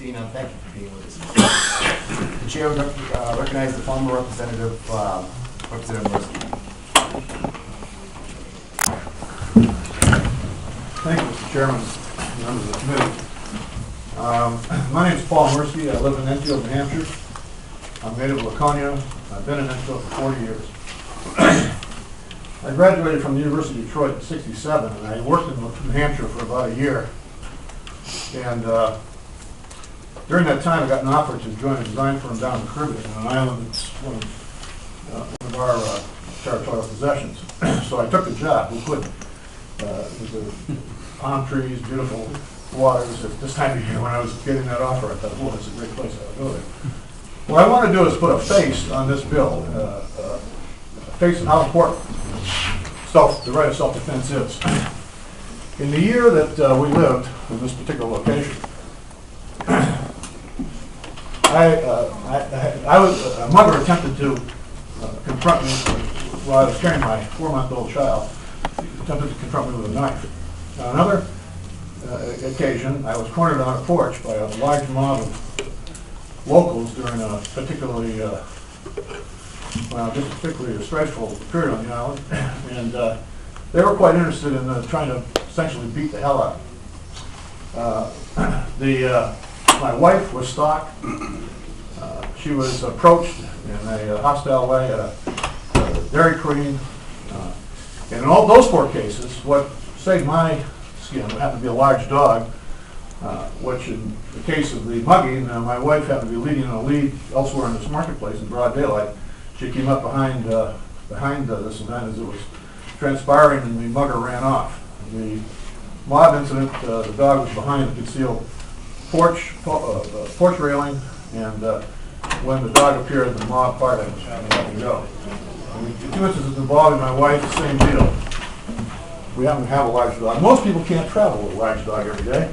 Seeing none, thank you for being with us. The chair would recognize the former representative, Representative Mirski. Thank you, Mr. Chairman, members of the committee. My name is Paul Mirski. I live in Enfield, New Hampshire. I'm native of Laconia. I've been in Enfield for 40 years. I graduated from the University of Detroit in '67, and I worked in New Hampshire for about a year. And during that time, I got an offer to join a design firm down in the Caribbean, on an island that's one of our territorial possessions. So I took the job. Who couldn't? With the palm trees, beautiful waters. At this time of year, when I was getting that offer, I thought, "Well, it's a great place. I'll go there." What I want to do is put a face on this bill, a face on how important the right of self-defense is. In the year that we lived in this particular location, a mother attempted to confront me while I was carrying my 4-month-old child. Attempted to confront me with a knife. On another occasion, I was cornered on a porch by a large mob of locals during a particularly, just a particularly stressful period on the island, and they were quite interested in trying to essentially beat the hell out of me. My wife was stalked. She was approached in a hostile way at a Dairy Queen. And in all those 4 cases, what saved my skin happened to be a large dog, which in the case of the mugging, my wife happened to be leading a lead elsewhere in this marketplace in broad daylight. She came up behind this event as it was transpiring, and the mugger ran off. The mob incident, the dog was behind a concealed porch railing, and when the dog appeared, the mob parted and let him go. The 2 instances involving my wife, the same deal. We happen to have a large dog. Most people can't travel with a large dog every day,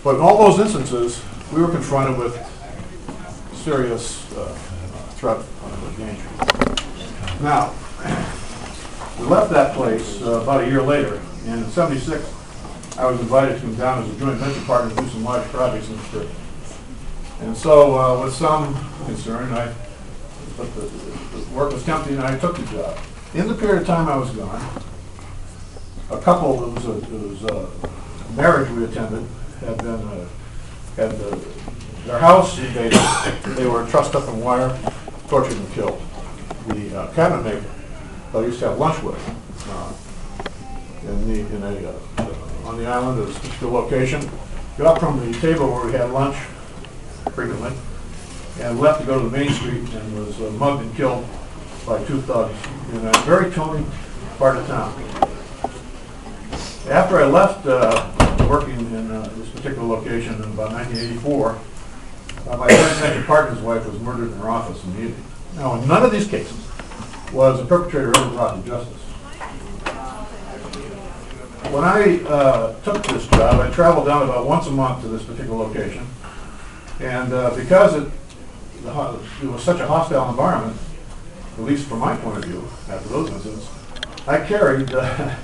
but in all those instances, we were confronted with serious threat of danger. Now, we left that place about a year later, and in '76, I was invited to come down as a joint venture partner to do some large projects in the state. And so, with some concern, but the work was tempting, and I took the job. In the period of time I was gone, a couple, it was a marriage we attended, had their house invaded. They were trussed up in wire, tortured and killed. The cabinet maker I used to have lunch with on the island at this particular location, got up from the table where we had lunch frequently, and left to go to the main street, and was mugged and killed by 2 thugs in a very tony part of town. After I left working in this particular location in about 1984, my joint venture partner's wife was murdered in her office in the evening. Now, in none of these cases was the perpetrator ever brought to justice. When I took this job, I traveled down about once a month to this particular location, and because it was such a hostile environment, at least from my point of view, after those incidents, I carried a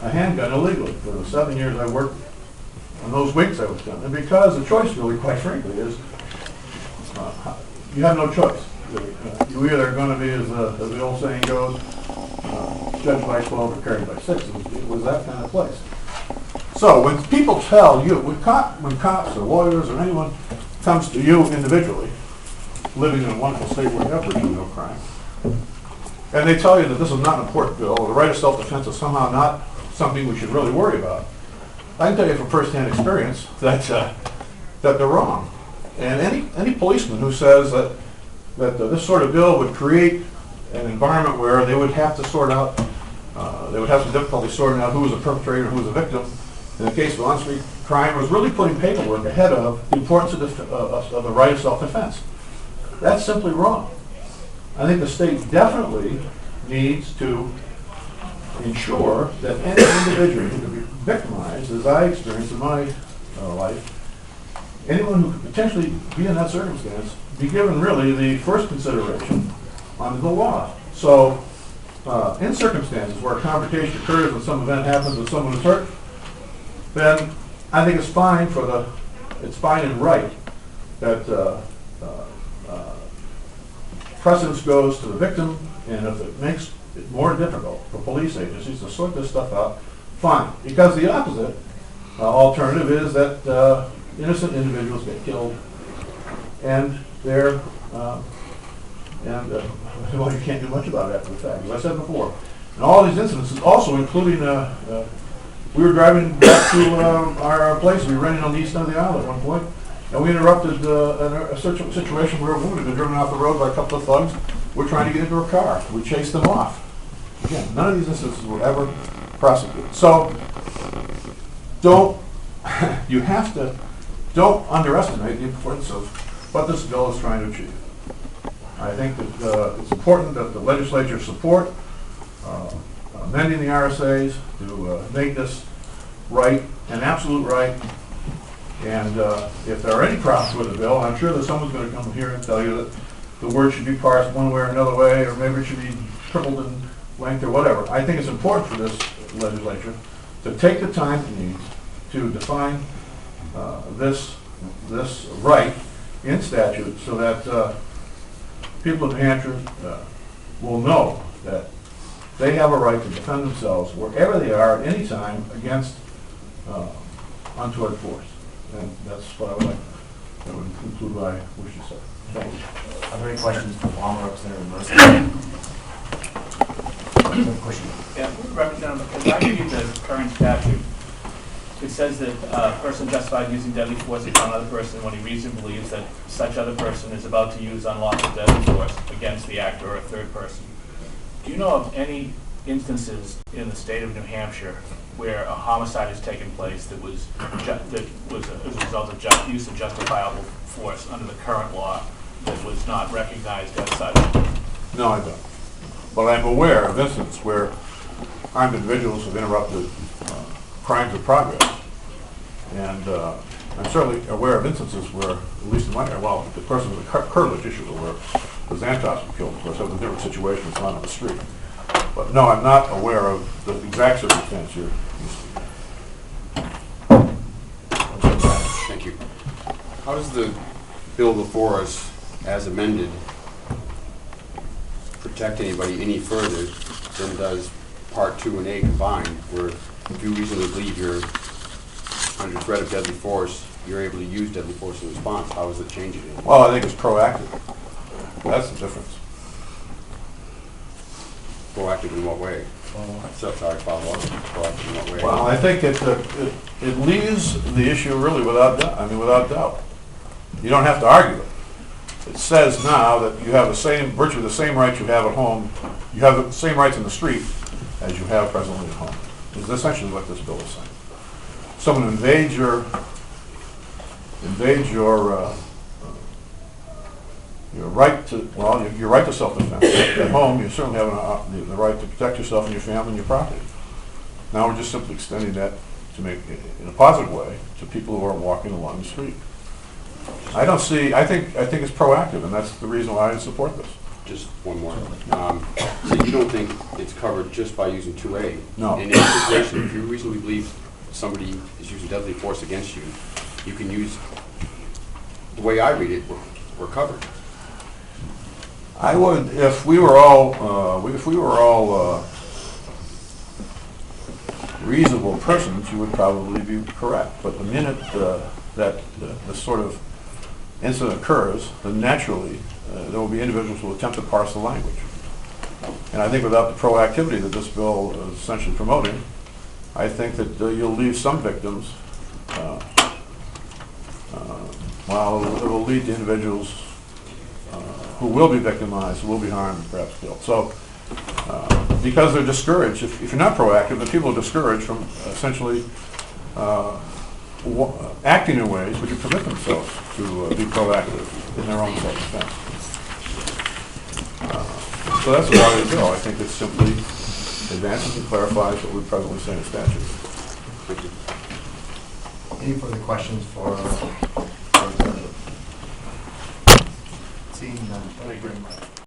handgun illegally for the 7 years I worked on those weeks I was done. And because the choice really, quite frankly, is you have no choice. You either are going to be, as the old saying goes, judged by 12 or carried by 6. It was that kind of place. So when people tell you, when cops or lawyers or anyone comes to you individually, living in a wonderful state where you have virtually no crime, and they tell you that this is not an important bill, or the right of self-defense is somehow not something we should really worry about, I can tell you from first-hand experience that they're wrong. And any policeman who says that this sort of bill would create an environment where they would have to sort out, they would have some difficulty sorting out who was a perpetrator and who was a victim, in the case of on-street crime, was really putting paperwork ahead of the importance of the right of self-defense. That's simply wrong. I think the state definitely needs to ensure that any individual who can be victimized, as I experienced in my life, anyone who could potentially be in that circumstance, be given really the first consideration under the law. So, in circumstances where a confrontation occurs, when some event happens and someone is hurt, then I think it's fine and right that precedence goes to the victim, and if it makes it more difficult for police agencies to sort this stuff out, fine. Because the opposite alternative is that innocent individuals get killed, and they're well, you can't do much about it after the fact, as I said before. And all these incidences, also including, we were driving back to our place. We were renting on the east end of the island at one point, and we interrupted a situation where a woman had been driven off the road by a couple of thugs. We're trying to get into her car. We chased them off. Again, none of these instances were ever prosecuted. So, don't underestimate the importance of what this bill is trying to achieve. I think that it's important that the legislature support amending the RSAs to make this right, an absolute right. And if there are any problems with the bill, I'm sure that someone's going to come here and tell you that the word should be parsed one way or another way, or maybe it should be tripled in length or whatever. I think it's important for this legislature to take the time it needs to define this right in statute, so that people of New Hampshire will know that they have a right to defend themselves wherever they are at any time against untoward force. And that's what I would like. That would conclude what I wish to say. Thank you. Are there any questions for Former Representative Mirski? Question. Yeah, Representative, as I read the current statute, it says that a person justified using deadly force upon another person when he reasonably believes that such other person is about to use unlawful deadly force against the actor or a third person. Do you know of any instances in the state of New Hampshire where a homicide has taken place that was as a result of use of justifiable force under the current law that was not recognized as such? No, I don't. But I'm aware of instances where armed individuals have interrupted crimes of progress. And I'm certainly aware of instances where, at least in my area, well, the person with the curtilage issue where the Xantos were killed, of course, that was a different situation. It's not on the street. But no, I'm not aware of the exact circumstance here. Thank you. How does the bill before us, as amended, protect anybody any further than does Part 2 and A combined, where if you reasonably believe you're under threat of deadly force, you're able to use deadly force in response? How does it change it? Well, I think it's proactive. That's the difference. Proactive in what way? Sorry, follow up. Proactive in what way? Well, I think it leaves the issue really without doubt. You don't have to argue it. It says now that you have virtually the same rights you have at home. You have the same rights in the street as you have presently at home. Is essentially what this bill is saying. Someone invades your right to, well, your right to self-defense. At home, you certainly have the right to protect yourself and your family and your property. Now we're just simply extending that to make it in a positive way to people who are walking along the street. I think it's proactive, and that's the reason why I support this. Just one more. So you don't think it's covered just by using 2A? No. In any situation, if you reasonably believe somebody is using deadly force against you, you can use, the way I read it, we're covered. I would, if we were all reasonable persons, you would probably be correct. But the minute that this sort of incident occurs, then naturally there will be individuals who will attempt to parse the language. And I think without the proactivity that this bill is essentially promoting, I think that you'll leave some victims, while it will lead to individuals who will be victimized, who will be harmed, and perhaps killed. So, because they're discouraged, if you're not proactive, then people are discouraged from essentially acting in ways which would permit themselves to be proactive in their own self-defense. So that's the value of the bill. I think it simply advances and clarifies what we're presently saying in statute. Thank you. Any further questions for Seeing none. Thank you very much.